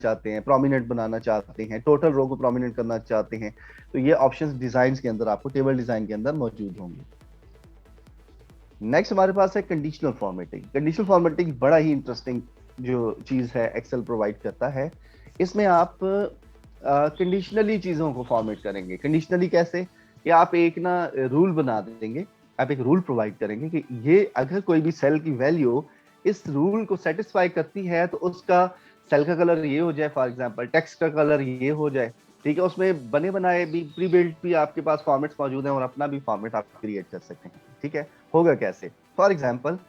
चाहते हैं, प्रोमिनेंट बनाना चाहते हैं, टोटल रो को प्रोमिनेंट करना चाहते हैं, तो ये ऑप्शंस डिजाइन के अंदर आपको टेबल डिजाइन के अंदर मौजूद होंगे। नेक्स्ट हमारे पास है कंडीशनल फॉर्मेटिंग। कंडीशनल फॉर्मेटिंग बड़ा ही इंटरेस्टिंग जो चीज है एक्सेल प्रोवाइड करता है। इसमें आप कंडीशनली चीजों को फॉर्मेट करेंगे। कंडीशनली कैसे? कि आप एक ना रूल बना देंगे, आप एक रूल प्रोवाइड करेंगे कि ये अगर कोई भी सेल की वैल्यू इस रूल को सेटिस्फाई करती है तो उसका सेल का कलर ये हो जाए, फॉर एग्जांपल टेक्स्ट का कलर ये हो जाए। ठीक है, उसमें बने बनाए भी प्री बिल्ट भी आपके पास फॉर्मेट्स मौजूद हैं और अपना भी फॉर्मेट आप क्रिएट कर सकते हैं। ठीक है, होगा कैसे? फॉर एग्जाम्पल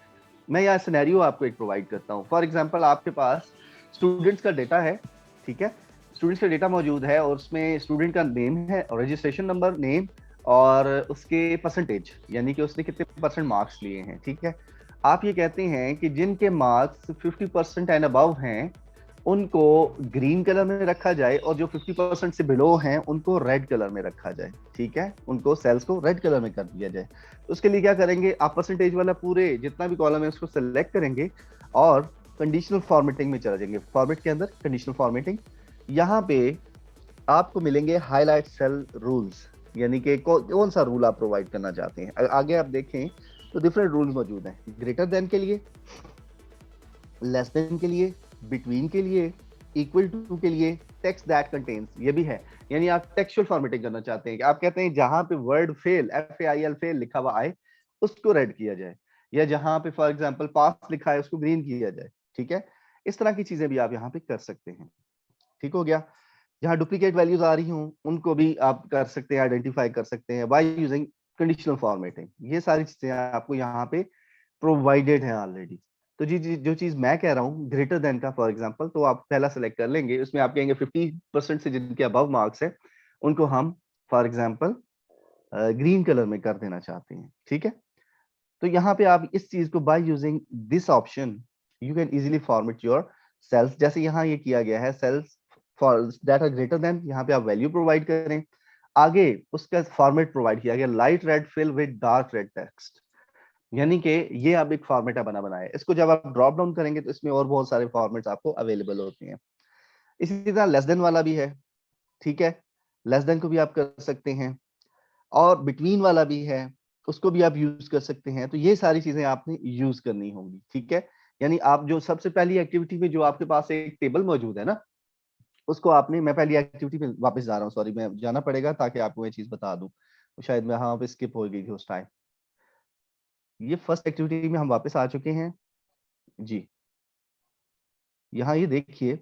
मैं यहाँ सिनेरियो आपको एक प्रोवाइड करता हूँ। फॉर एग्जाम्पल आपके पास स्टूडेंट्स का डेटा है। ठीक है, स्टूडेंट्स का डेटा मौजूद है और उसमें स्टूडेंट का नेम है और रजिस्ट्रेशन नंबर, नेम और उसके परसेंटेज, यानी कि उसने कितने परसेंट मार्क्स लिए हैं। ठीक है, आप ये कहते हैं कि जिनके मार्क्स 50% एंड अबव हैं उनको ग्रीन कलर में रखा जाए और जो 50% से बिलो हैं उनको रेड कलर में रखा जाए। ठीक है, उनको सेल्स को रेड कलर में कर दिया जाए। तो उसके लिए क्या करेंगे, आप परसेंटेज वाला पूरे जितना भी कॉलम है उसको सेलेक्ट करेंगे और कंडीशनल फॉर्मेटिंग में चले जाएंगे। फॉर्मेट के अंदर कंडीशनल फॉर्मेटिंग, यहाँ पे आपको मिलेंगे हाईलाइट सेल रूल्स, यानी कि कौन सा रूल आप प्रोवाइड करना चाहते हैं। आगे आप देखें तो डिफरेंट रूल्स मौजूद हैं, ग्रेटर देन के लिए, लेस देन के लिए, बिटवीन के लिए, इक्वल टू के लिए, टेक्स्ट दैट कंटेन्स ये भी है। यानी आप टेक्सचुअल फॉर्मेटिंग करना चाहते हैं कि आप कहते हैं जहां पे वर्ड फेल, FAIL फेल लिखा हुआ आए उसको रेड किया जाए, या जहां पे फॉर एग्जांपल पास लिखा है उसको ग्रीन किया जाए। ठीक है, इस तरह की चीजें भी आप यहाँ पे कर सकते हैं। ठीक हो गया। जहां डुप्लीकेट वैल्यूज आ रही हूं उनको भी आप कर सकते हैं, आइडेंटिफाई कर सकते हैं बाय यूजिंग कंडीशनल फॉर्मेटिंग। ये सारी चीजें आपको यहाँ पे प्रोवाइडेड है ऑलरेडी। तो जी जो चीज मैं कह रहा हूँ ग्रेटर देन का, फॉर एग्जांपल, तो आप पहला सेलेक्ट कर लेंगे, उसमें आप कहेंगे 50% से जिनके अबव मार्क्स है उनको हम फॉर एग्जांपल ग्रीन कलर में कर देना चाहते हैं। ठीक है, तो यहाँ पे आप इस चीज को by using this option you can easily format your cells. जैसे यहाँ ये किया गया है, cells for that are greater than, यहाँ पे आप वैल्यू प्रोवाइड करें। आगे उसका फॉर्मेट प्रोवाइड किया गया, light red fill with dark red text, यानी कि ये अब एक फॉर्मेट है बना बनाया। इसको जब आप ड्रॉप डाउन करेंगे तो इसमें और बहुत सारे फॉर्मेट्स आपको अवेलेबल होते हैं। इसी तरह लेस देन वाला भी है। ठीक है, लेस देन को भी आप कर सकते हैं और बिटवीन वाला भी है, उसको भी आप यूज कर सकते हैं। तो ये सारी चीजें आपने यूज करनी होंगी। ठीक है, यानी आप जो सबसे पहली एक्टिविटी में जो आपके पास एक टेबल मौजूद है ना, उसको आपने, मैं पहली एक्टिविटी में वापस जा रहा हूँ, सॉरी, मैं जाना पड़ेगा ताकि आपको ये चीज बता दूं, तो शायद मैं वहां पे स्किप हो गई थी उस टाइम। ये फर्स्ट एक्टिविटी में हम वापस आ चुके हैं जी। यहाँ ये देखिए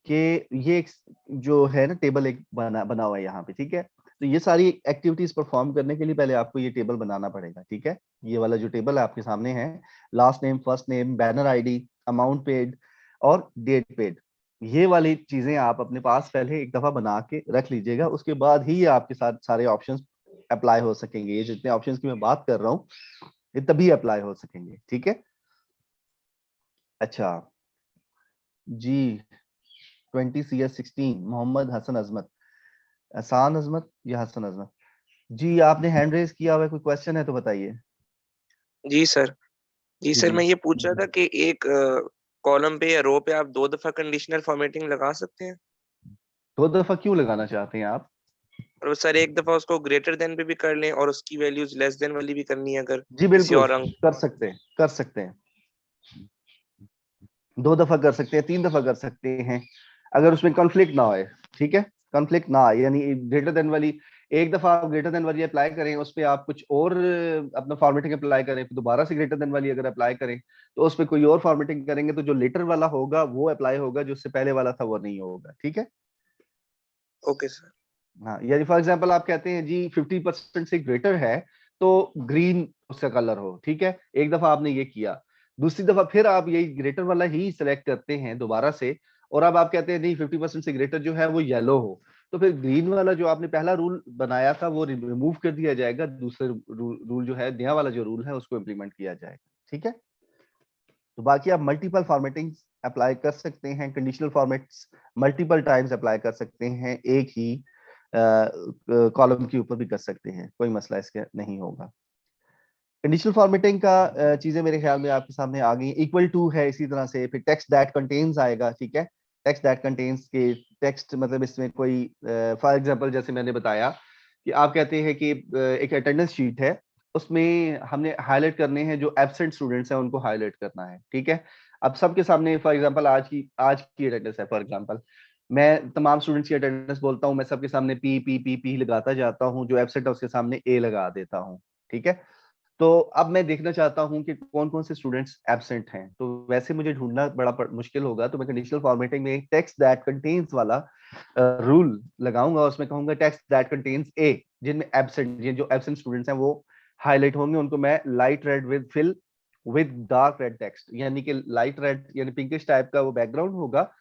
कि ये एक जो है ना टेबल एक बना बना हुआ है यहाँ पे। ठीक है, तो ये सारी एक्टिविटीज परफॉर्म करने के लिए पहले आपको ये टेबल बनाना पड़ेगा। ठीक है, ये वाला जो टेबल है आपके सामने है, last name, first name, banner ID, amount paid और डेट पेड, ये वाली चीजें आप अपने पास पहले एक दफा बना के रख लीजिएगा। उसके बाद ही ये आपके साथ सारे ऑप्शंस अप्लाई हो सकेंगे। ये जितने ऑप्शंस की मैं बात कर रहा हूँ ये तभी अप्लाई हो सकेंगे। ठीक है, अच्छा जी। 20CS16 मोहम्मद हसन अजमत, एहसान अजमत या हसन अजमत जी, आपने हैंड रेज किया हुआ है, कोई क्वेश्चन है तो बताइए। जी सर। जी जी सर, मैं जी, ये पूछ रहा था कि एक कॉलम पे या रो पे आप 2 दफा कंडीशनल फॉर्मेटिंग लगा सकते हैं। दो दफा क्यों लगाना चाहते हैं आप? और वो सर एक दफा उसको ग्रेटर देन पे भी कर लें और उसकी वैल्यूज लेस देन वाली भी करनी है अगर जी किसी बिल्कुल, और अंक। कर सकते हैं, कर सकते हैं, दो दफा कर सकते हैं, तीन दफा कर सकते हैं, अगर उसमें कॉन्फ्लिक्ट ना होए। ठीक है, कॉन्फ्लिक्ट ना आए, यानी ग्रेटर देन वाली एक दफा आप ग्रेटर देन वाली अप्लाई करें, उस पर आप कुछ और अपना फॉर्मेटिंग अप्लाई करें, फिर दोबारा से ग्रेटर देन वाली अगर अप्लाई करें तो उस पर कोई और फॉर्मेटिंग करेंगे तो जो लेटर वाला होगा वो अप्लाई होगा, जो उससे पहले वाला था वो नहीं होगा। ठीक है, ओके सर। हाँ, यानी फॉर एग्जांपल आप कहते हैं जी 50% से ग्रेटर है तो ग्रीन उसका कलर हो। ठीक है, एक दफा आपने ये किया, दूसरी दफा फिर आप यही ग्रेटर वाला ही सिलेक्ट करते हैं दोबारा से, और अब आप कहते हैं नहीं 50% से ग्रेटर जो है वो येलो हो, तो फिर ग्रीन वाला जो आपने पहला रूल बनाया था वो रिमूव कर दिया जाएगा, दूसरे रूल जो है, नया वाला जो रूल है उसको इम्प्लीमेंट किया जाएगा। ठीक है, तो बाकी आप मल्टीपल फॉर्मेटिंग अप्लाई कर सकते हैं, conditional formats multiple times apply कर सकते हैं, एक ही कॉलम के ऊपर भी कर सकते हैं, कोई मसला इसके नहीं होगा। कंडीशनल फॉर्मेटिंग का चीजें मेरे ख्याल में आपके सामने आ गई। इक्वल टू है, इसी तरह से फिर टेक्स्ट दैट कंटेन्स आएगा। ठीक है, टेक्स्ट दैट कंटेन्स के टेक्स्ट मतलब इसमें कोई फॉर एग्जांपल जैसे मैंने बताया कि आप कहते हैं कि एक अटेंडेंस शीट है, उसमें हमने हाईलाइट करने हैं जो एब्सेंट स्टूडेंट्स हैं उनको हाईलाइट करना है, ठीक है। अब सबके सामने फॉर एग्जांपल आज की अटेंडेंस है, फॉर एग्जांपल मैं तमाम स्टूडेंट्स की अटेंडेंस बोलता हूँ, मैं सबके सामने पी पी पी पी लगाता जाता हूँ, जो एब्सेंट है उसके सामने ए लगा देता हूँ, ठीक है। तो अब मैं देखना चाहता हूँ कि कौन कौन से स्टूडेंट्स एब्सेंट हैं, तो वैसे मुझे ढूंढना बड़ा मुश्किल होगा, तो मैं कंडीशनल फॉर्मेटिंग में एक टेक्स्ट दैट कंटेन्स वाला रूल लगाऊंगा, उसमें कहूंगा टेक्स्ट दैट कंटेन्स ए, जिनमें एब्सेंट, ये जो एब्सेंट स्टूडेंट्स हैं वो हाईलाइट होंगे, उनको मैं light red with fill with dark red text, यानी कि लाइट रेड यानी पिंकिश टाइप का वो बैकग्राउंड होगा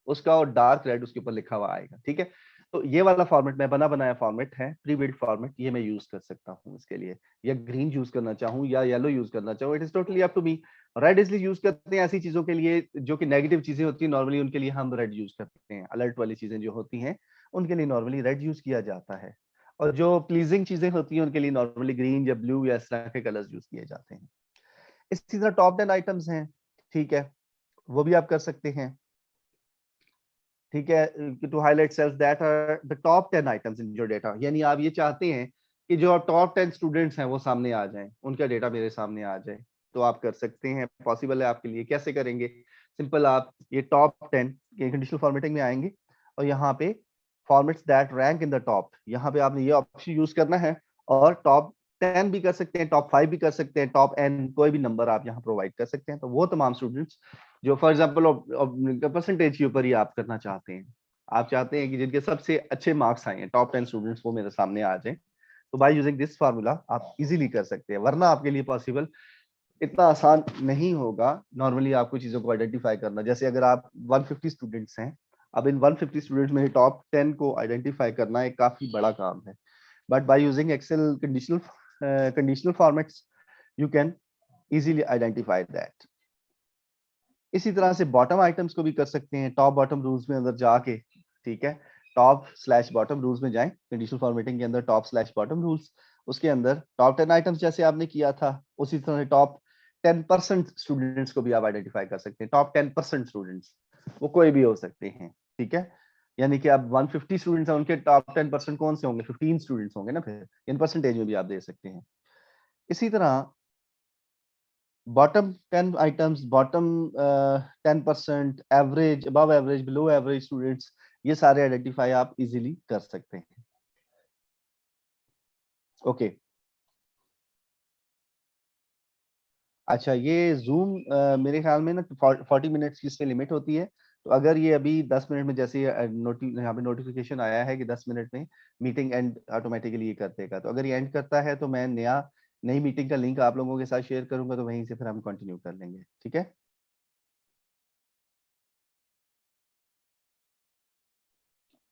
उसका, और डार्क रेड उसके ऊपर लिखा हुआ आएगा, ठीक है। तो ये वाला फॉर्मेट मैं बना बनाया फॉर्मेट है, प्री बिल्ट फॉर्मेट, ये मैं यूज कर सकता हूँ इसके लिए, या ग्रीन यूज करना चाहूँ या येलो यूज करना चाहूँ, it is totally up to me. Red इसलिए यूज करते हैं ऐसी चीजों के लिए जो कि नेगेटिव चीजें होती है, नॉर्मली उनके लिए हम रेड यूज करते हैं, अलर्ट वाली चीजें जो होती हैं उनके लिए नॉर्मली रेड यूज किया जाता है, और जो प्लीजिंग चीजें होती हैं उनके लिए नॉर्मली ग्रीन या ब्लू या इस तरह के कलर्स यूज किए जाते हैं। इसी तरह टॉप 10 आइटम्स हैं, ठीक है, वो भी आप कर सकते हैं, ठीक है, to highlight cells that are the top 10 items in your data, यानी आप ये चाहते हैं कि जो टॉप 10 स्टूडेंट्स हैं वो सामने आ जाएं, उनका डेटा मेरे सामने आ जाए, तो आप कर सकते हैं, पॉसिबल है आपके लिए। कैसे करेंगे? सिंपल, आप ये टॉप 10 के कंडीशनल फॉर्मेटिंग में आएंगे और यहाँ पे formats that rank in the top, यहाँ पे आपने ये ऑप्शन यूज करना है, और टॉप 10 भी कर सकते हैं, टॉप 5 भी कर सकते हैं, टॉप एन कोई भी नंबर आप यहाँ प्रोवाइड कर सकते हैं, तो वो तमाम स्टूडेंट्स जो फॉर एग्जाम्पल परसेंटेज के ऊपर ही आप करना चाहते हैं, आप चाहते हैं कि जिनके सबसे अच्छे मार्क्स आए हैं, टॉप 10 स्टूडेंट्स वो मेरे सामने आ जाएं, तो बाय यूजिंग दिस फार्मूला आप इजीली कर सकते हैं, वरना आपके लिए पॉसिबल इतना आसान नहीं होगा नॉर्मली आपको चीजों को आइडेंटिफाई करना। जैसे अगर आप 150 स्टूडेंट्स हैं, अब इन 150 स्टूडेंट्स में टॉप 10 को आइडेंटिफाई करना एक काफी बड़ा काम है, but by using Excel conditional formats you can easily identify that. इसी तरह से बॉटम आइटम्स को भी कर सकते हैं, टॉप बॉटम रूल्स में अंदर जाके, ठीक है, टॉप स्लैश बॉटम रूल्स में जाएं, कंडीशनल फॉर्मेटिंग के अंदर टॉप स्लैश बॉटम रूल्स, उसके अंदर टॉप 10 आइटम्स जैसे आपने किया था, उसी तरह टॉप 10% स्टूडेंट्स को भी आप आइडेंटिफाई कर सकते हैं, टॉप 10% स्टूडेंट्स, वो कोई भी हो सकते हैं, ठीक है। यानी कि अब 150 स्टूडेंट्स हैं, उनके टॉप 10% कौन से होंगे? 15 स्टूडेंट्स होंगे ना, फिर इन परसेंटेज में भी आप दे सकते हैं। इसी तरह bottom 10 items, bottom 10%, average, above average, below average students, ये सारे आइडेंटिफाई आप इजीली कर सकते हैं। ओके, अच्छा, ये जूम मेरे ख्याल में ना 40 मिनट्स की इसमें लिमिट होती है, तो अगर ये अभी 10 मिनट में, जैसे यहाँ पे नोटिफिकेशन आया है कि 10 मिनट में मीटिंग एंड ऑटोमेटिकली ये कर देगा, तो अगर ये एंड करता है तो मैं नई मीटिंग का लिंक आप लोगों के साथ शेयर करूंगा, तो वहीं से फिर हम कंटिन्यू कर लेंगे, ठीक है।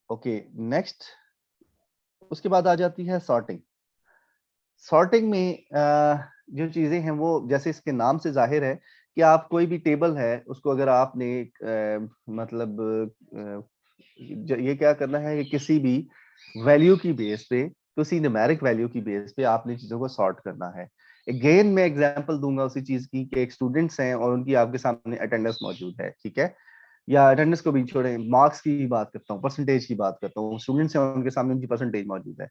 ओके, नेक्स्ट, उसके बाद आ जाती है सॉर्टिंग। सॉर्टिंग में जो चीजें हैं वो जैसे इसके नाम से जाहिर है कि आप कोई भी टेबल है उसको अगर आपने मतलब ये क्या करना है कि किसी भी वैल्यू की बेस पे, किसी न्यूमेरिक वैल्यू की बेस पे आपने चीजों को सॉर्ट करना है। अगेन मैं एग्जांपल दूंगा उसी चीज की कि एक स्टूडेंट्स हैं और उनकी आपके सामने अटेंडेंस मौजूद है, ठीक है, या अटेंडेंस को भी छोड़े, मार्क्स की बात करता हूँ, परसेंटेज की बात करता हूँ, स्टूडेंट्स हैं उनके सामने उनकी परसेंटेज मौजूद है।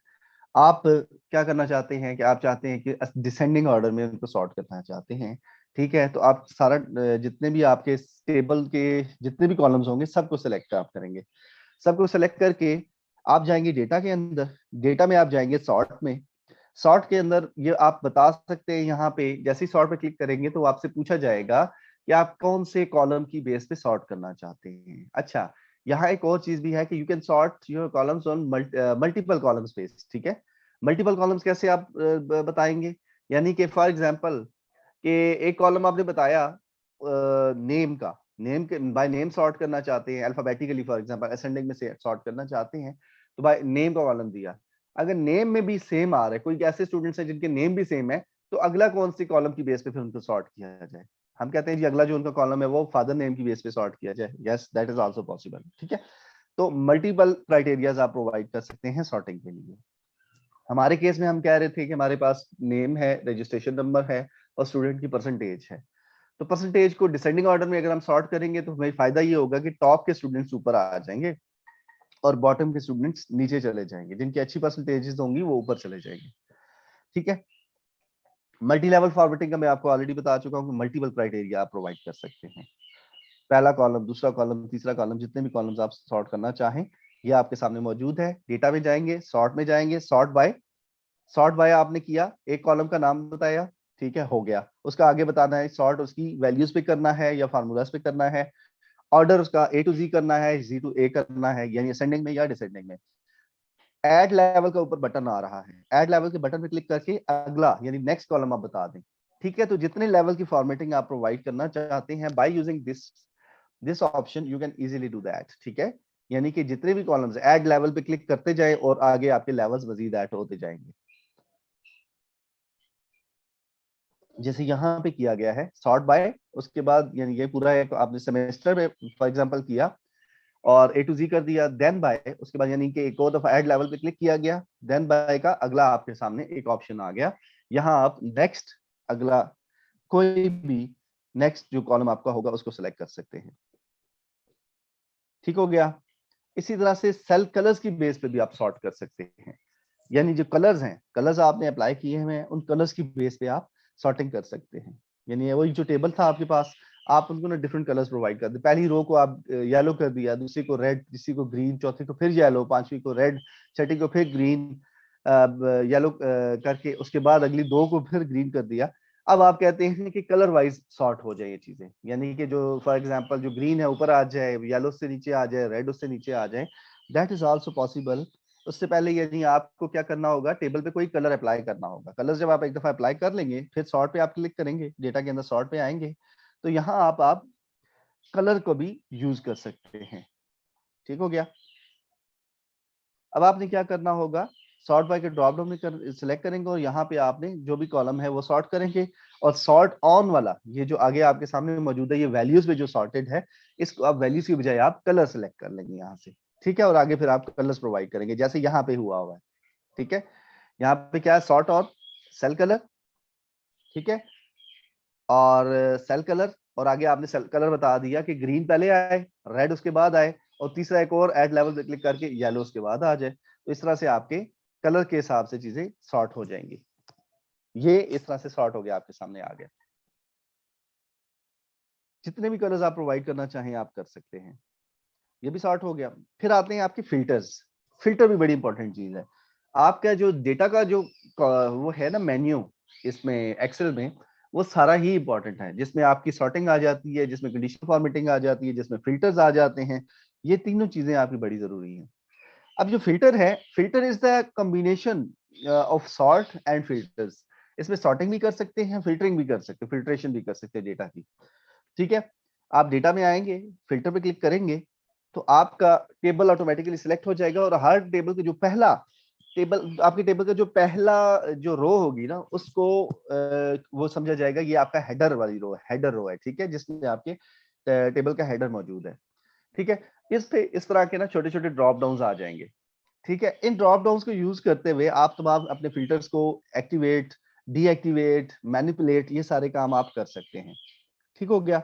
आप क्या करना चाहते हैं कि आप चाहते हैं कि डिसेंडिंग ऑर्डर में उनको सॉर्ट करना चाहते हैं, ठीक है, तो आप सारा जितने भी आपके टेबल के जितने भी कॉलम्स होंगे सबको सिलेक्ट आप करेंगे, सबको सेलेक्ट करके आप जाएंगे डेटा के अंदर, डेटा में आप जाएंगे सॉर्ट में, सॉर्ट के अंदर ये आप बता सकते हैं, यहाँ पे जैसे ही सॉर्ट पे क्लिक करेंगे तो आपसे पूछा जाएगा कि आप कौन से कॉलम की बेस पे सॉर्ट करना चाहते हैं। अच्छा, यहाँ एक और चीज भी है कि you can sort your columns on multiple columns base, ठीक है। मल्टीपल कॉलम्स कैसे आप बताएंगे? यानी कि फॉर एग्जांपल कि एक कॉलम आपने बताया नेम का, नेम के बाय नेम सॉर्ट करना चाहते हैं, अल्फाबेटिकली फॉर एग्जांपल असेंडिंग में से सॉर्ट करना चाहते हैं, तो बाय नेम का कॉलम दिया। अगर नेम में भी सेम आ रहा है, कोई ऐसे स्टूडेंट्स हैं जिनके नेम भी सेम है, तो अगला कौन सी कॉलम की बेस पे फिर उनको सॉर्ट किया जाए? हम कहते हैं जी अगला जो उनका कॉलम है वो फादर नेम की बेस पे सॉर्ट किया जाए। Yes, that is also possible, ठीक है। तो मल्टीपल क्राइटेरियाज आप प्रोवाइड कर सकते हैं सॉर्टिंग के लिए। हमारे केस में हम कह रहे थे कि हमारे पास नेम है, रजिस्ट्रेशन नंबर है और स्टूडेंट की परसेंटेज है, तो परसेंटेज को डिसेंडिंग ऑर्डर में अगर हम सॉर्ट करेंगे तो हमें फायदा ये होगा कि टॉप के स्टूडेंट्स ऊपर आ जाएंगे और बॉटम के स्टूडेंट्स नीचे चले जाएंगे, जिनकी अच्छी परसेंटेजेस होंगी वो ऊपर चले जाएंगे। ठीक है। मल्टी लेवल फॉर्मेटिंग का मैं आपको ऑलरेडी बता चुका हूँ कि मल्टीपल क्राइटेरिया आप प्रोवाइड कर सकते हैं। पहला कॉलम, दूसरा कॉलम, तीसरा कॉलम, जितने भी कॉलम्स आप सॉर्ट करना चाहें ये आपके सामने मौजूद है। डेटा में जाएंगे, सॉर्ट में जाएंगे, सॉर्ट बाय आपने किया, एक कॉलम का नाम बताया, ठीक है, हो गया। उसका आगे बताना है, सॉर्ट उसकी वैल्यूज पे करना है या फार्मूलाज पे करना है, ऑर्डर उसका ए टू जी करना है, जी टू ए करना है, यानी असेंडिंग में या डिसेंडिंग में। ऐड लेवल का ऊपर बटन आ रहा है, ऐड लेवल के बटन पे क्लिक करके अगला यानी नेक्स्ट कॉलम आप बता दें। ठीक है। तो जितने लेवल की फॉर्मेटिंग आप प्रोवाइड करना चाहते हैं by using this option you can easily do that. ठीक है। यानी कि जितने भी कॉलम्स ऐड लेवल पे क्लिक करते जाए और आगे आपके लेवल्स मजीद ऐड होते जाएंगे। जैसे यहाँ पे किया गया है सॉर्ट बाय, उसके बाद यानी ये पूरा एक आपने सेमेस्टर में फॉर एग्जांपल किया और ए टू जी कर दिया, देन बाय, उसके बाद यानी कि एक और दफा ऐड लेवल पे क्लिक किया गया, देन बाय का अगला आपके सामने एक ऑप्शन आ गया। यहाँ आप नेक्स्ट, अगला कोई भी नेक्स्ट जो कॉलम आपका होगा उसको सिलेक्ट कर सकते हैं। ठीक हो गया। इसी तरह से सेल कलर्स की बेस पे भी आप सॉर्ट कर सकते हैं, यानी जो कलर्स हैं, कलर्स आपने अप्लाई किए हुए हैं, उन कलर्स की बेस पे आप सॉर्टिंग कर सकते हैं। यानी वही जो टेबल था आपके पास, आप उनको ना डिफरेंट कलर्स प्रोवाइड कर दे। पहली रो को आप येलो कर दिया, दूसरी को रेड, तीसरी को ग्रीन, चौथी को फिर येलो, पांचवी को रेड, छठी को फिर ग्रीन, येलो करके उसके बाद अगली दो को फिर ग्रीन कर दिया। अब आप कहते हैं कि कलर वाइज सॉर्ट हो जाए ये चीजें, यानी कि जो फॉर एग्जांपल जो ग्रीन है ऊपर आ जाए, येलो से नीचे आ जाए, रेड उससे नीचे आ जाए, दैट इज आल्सो पॉसिबल। उससे पहले यानी आपको क्या करना होगा, टेबल पे कोई कलर अप्लाई करना होगा। कलर जब आप एक दफा अप्लाई कर लेंगे फिर सॉर्ट पे आप क्लिक करेंगे, डेटा के अंदर सॉर्ट पे आएंगे, तो यहाँ आप कलर को भी यूज कर सकते हैं। ठीक हो गया। अब आपने क्या करना होगा, सॉर्ट बाय के ड्रॉप डाउन में सिलेक्ट करेंगे और यहाँ पे आपने जो भी कॉलम है वो सॉर्ट करेंगे, और सॉर्ट ऑन वाला ये जो आगे आपके सामने मौजूद है, ये वैल्यूज में जो सॉर्टेड है, इसको आप वैल्यूज की बजाय आप कलर सेलेक्ट कर लेंगे यहाँ से। ठीक है। और आगे फिर आप कलर्स प्रोवाइड करेंगे जैसे यहाँ पे हुआ है। ठीक है। यहाँ पे क्या है, सॉर्ट ऑन सेल कलर। ठीक है। और सेल कलर, और आगे आपने सेल कलर बता दिया कि ग्रीन पहले आए, रेड उसके बाद आए, और तीसरा एक और ऐड लेवल पे क्लिक करके येलो उसके बाद आ जाए। तो इस तरह से आपके कलर के हिसाब से चीजें सॉर्ट हो जाएंगी। ये इस तरह से सॉर्ट हो गया, आपके सामने आ गया। जितने भी कलर्स आप प्रोवाइड करना चाहें आप कर सकते हैं। ये भी सॉर्ट हो गया। फिर आते हैं आपके फिल्टर्स। फिल्टर भी बड़ी इंपॉर्टेंट चीज है। आपका जो डेटा का जो वो है ना मेन्यू इसमें एक्सेल में, वो सारा ही इंपॉर्टेंट है, जिसमें आपकी सॉर्टिंग आ जाती है, जिसमें कंडीशनल फॉर्मेटिंग आ जाती है, जिसमें फिल्टर्स आ जाते हैं। ये तीनों चीजें आपकी बड़ी जरूरी हैं। अब जो फिल्टर है, filter is the combination of sort and filters. इसमें सॉर्टिंग भी कर सकते हैं, फिल्टरिंग भी कर सकते हैं, फिल्ट्रेशन भी कर सकते हैं डेटा की। ठीक है। आप डेटा में आएंगे, फिल्टर पे क्लिक करेंगे, तो आपका टेबल ऑटोमेटिकली सिलेक्ट हो जाएगा, और हर टेबल के जो पहला टेबल, आपके टेबल का जो पहला जो रो होगी ना, उसको वो समझा जाएगा ये आपका हेडर वाली रो है, हेडर रो है। ठीक है। जिसमें आपके टेबल का हेडर मौजूद है। ठीक है। इस पे इस तरह के ना छोटे छोटे ड्रॉप डाउन आ जाएंगे। ठीक है। इन ड्रॉप डाउन को यूज करते हुए आप तमाम अपने फिल्टर्स को एक्टिवेट, डीएक्टिवेट, मैनिपुलेट, ये सारे काम आप कर सकते हैं। ठीक हो गया।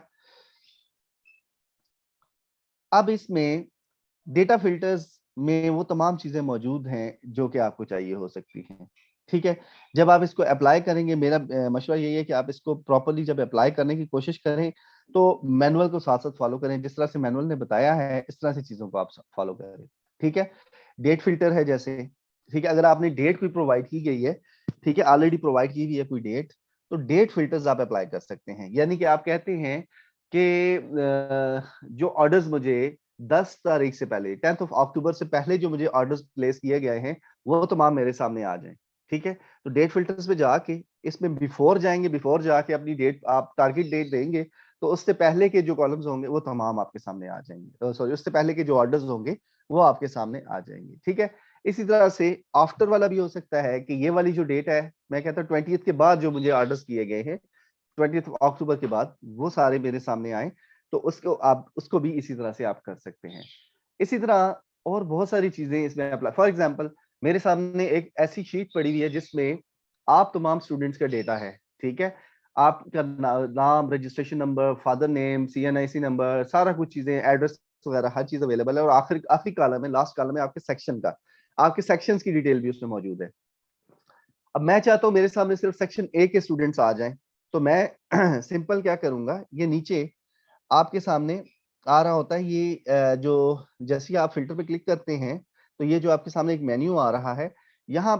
अब इसमें डेटा फिल्टर्स में वो तमाम चीजें मौजूद हैं जो कि आपको चाहिए हो सकती हैं। ठीक है। जब आप इसको अप्लाई करेंगे, मेरा मशवरा यही है कि आप इसको प्रॉपरली जब अप्लाई करने की कोशिश करें तो मैनुअल को साथ साथ फॉलो करें, जिस तरह से मैनुअल ने बताया है इस तरह से चीजों को आप फॉलो करें। ठीक है। डेट फिल्टर है जैसे, ठीक है, अगर आपने डेट कोई प्रोवाइड की गई है, ठीक है, ऑलरेडी प्रोवाइड की हुई है कोई डेट, तो डेट फिल्टर्स आप अप्लाई कर सकते हैं। यानी कि आप कहते हैं कि जो ऑर्डर्स मुझे 10 तारीख से पहले, 10 अक्टूबर से पहले जो मुझे ऑर्डर्स प्लेस किए गए हैं वो तमाम मेरे सामने आ जाएं। ठीक है। तो डेट फिल्टर्स पे जाके इसमें बिफोर जाएंगे, बिफोर जाके अपनी डेट, आप टारगेट डेट देंगे, तो उससे पहले के जो कॉलम्स होंगे वो तमाम आपके सामने आ जाएंगे। सॉरी, उससे पहले के जो ऑर्डर्स होंगे वो आपके सामने आ जाएंगे। ठीक है। इसी तरह से आफ्टर वाला भी हो सकता है कि ये वाली जो डेट है, मैं कहता हूँ 20 के बाद जो मुझे ऑर्डर्स किए गए हैं, 20 अक्टूबर के बाद वो सारे मेरे सामने आए, तो उसको आप उसको भी इसी तरह से आप कर सकते हैं। इसी तरह और बहुत सारी चीजें इसमें अप्लाई, फॉर एग्जांपल मेरे सामने एक ऐसी शीट पड़ी हुई है जिसमें आप तमाम स्टूडेंट्स का डेटा है। ठीक है। आपका नाम, registration number, father name, CNIC number, सारा कुछ चीजें, एड्रेस वगैरह हर चीज अवेलेबल है। और आखिरी आखिरी कॉलम में, लास्ट कॉलम में आपके सेक्शन का, आपके सेक्शंस की डिटेल भी उसमें मौजूद है। अब मैं चाहता हूं मेरे सामने सिर्फ सेक्शन ए के स्टूडेंट्स आ जाएं, तो मैं सिंपल क्या करूंगा, ये नीचे आपके सामने आ रहा होता है, ये जो जैसे ही आप फिल्टर पे क्लिक करते हैं तो ये जो आपके सामने एक मेन्यू आ रहा है, यहाँ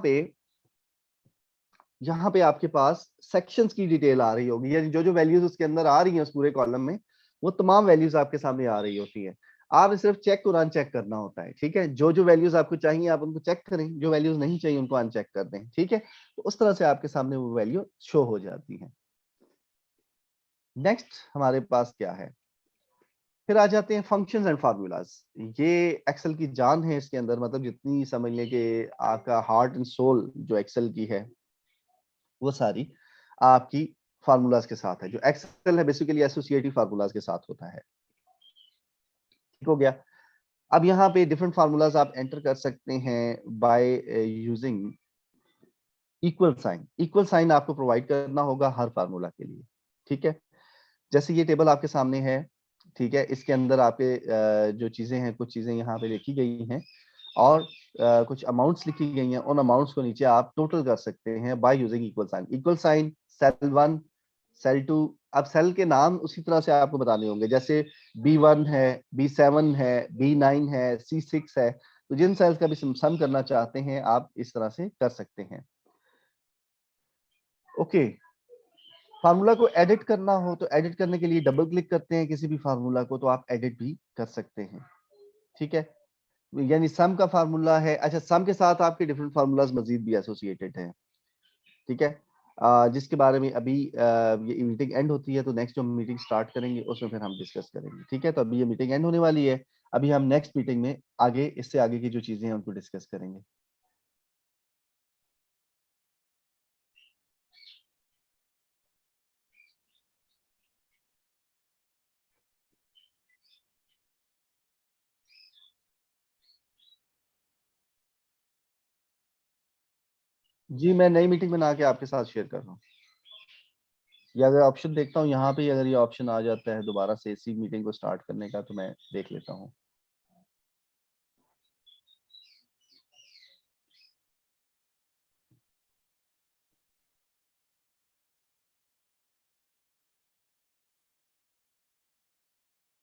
पे आपके पास सेक्शंस की डिटेल आ रही होगी, यानी जो जो वैल्यूज उसके अंदर आ रही हैं उस पूरे कॉलम में, वो तमाम वैल्यूज आपके सामने आ रही होती हैं। आप सिर्फ चेक और अनचेक करना होता है, ठीक है। जो जो वैल्यूज आपको चाहिए आप उनको चेक करें, जो वैल्यूज नहीं चाहिए उनको अनचेक कर दें, ठीक है। तो उस तरह से आपके सामने वो वैल्यू शो हो जाती है। नेक्स्ट हमारे पास क्या है, फिर आ जाते हैं फंक्शंस एंड फार्मूलाज। ये एक्सेल की जान है, इसके अंदर मतलब जितनी समझ लें कि आपका हार्ट एंड सोल जो एक्सेल की है, वो सारी आपकी फार्मूलाज के साथ है। जो एक्सेल है बेसिकली एसोसिएटिव फार्मूलाज के साथ होता है, ठीक हो गया। अब यहाँ पे डिफरेंट फार्मूलाज आप एंटर कर सकते हैं by using equal sign. Equal sign आपको प्रोवाइड करना होगा हर फार्मूला के लिए, ठीक है। जैसे ये टेबल आपके सामने है, ठीक है, इसके अंदर आपके जो चीजें हैं, कुछ चीजें यहाँ पे लिखी गई हैं और कुछ अमाउंट्स लिखी गई हैं। उन अमाउंट्स को नीचे आप टोटल कर सकते हैं by using equal sign. Equal sign cell 1, cell 2, अब सेल के नाम उसी तरह से आपको बताने होंगे, जैसे B1 है, B7 है, B9 है, C6 है। तो जिन सेल्स का भी सम करना चाहते हैं आप इस तरह से कर सकते हैं। ओके, फार्मूला को एडिट करना हो तो एडिट करने के लिए डबल क्लिक करते हैं किसी भी फार्मूला को, तो आप एडिट भी कर सकते हैं, ठीक है। यानी सम का फार्मूला है, अच्छा सम के साथ आपके डिफरेंट फार्मूलाज मजीद भी एसोसिएटेड हैं, ठीक है। जिसके बारे में अभी ये मीटिंग एंड होती है तो नेक्स्ट जो मीटिंग स्टार्ट करेंगे उसमें फिर हम डिस्कस करेंगे, ठीक है। तो अभी ये मीटिंग एंड होने वाली है, अभी हम नेक्स्ट मीटिंग में आगे इससे आगे की जो चीजें हैं उनको डिस्कस करेंगे। जी, मैं नई मीटिंग बना के आपके साथ शेयर कर रहा हूँ। या अगर ऑप्शन देखता हूँ यहाँ पे, अगर ये ऑप्शन आ जाता है दोबारा से इसी मीटिंग को स्टार्ट करने का, तो मैं देख लेता हूँ।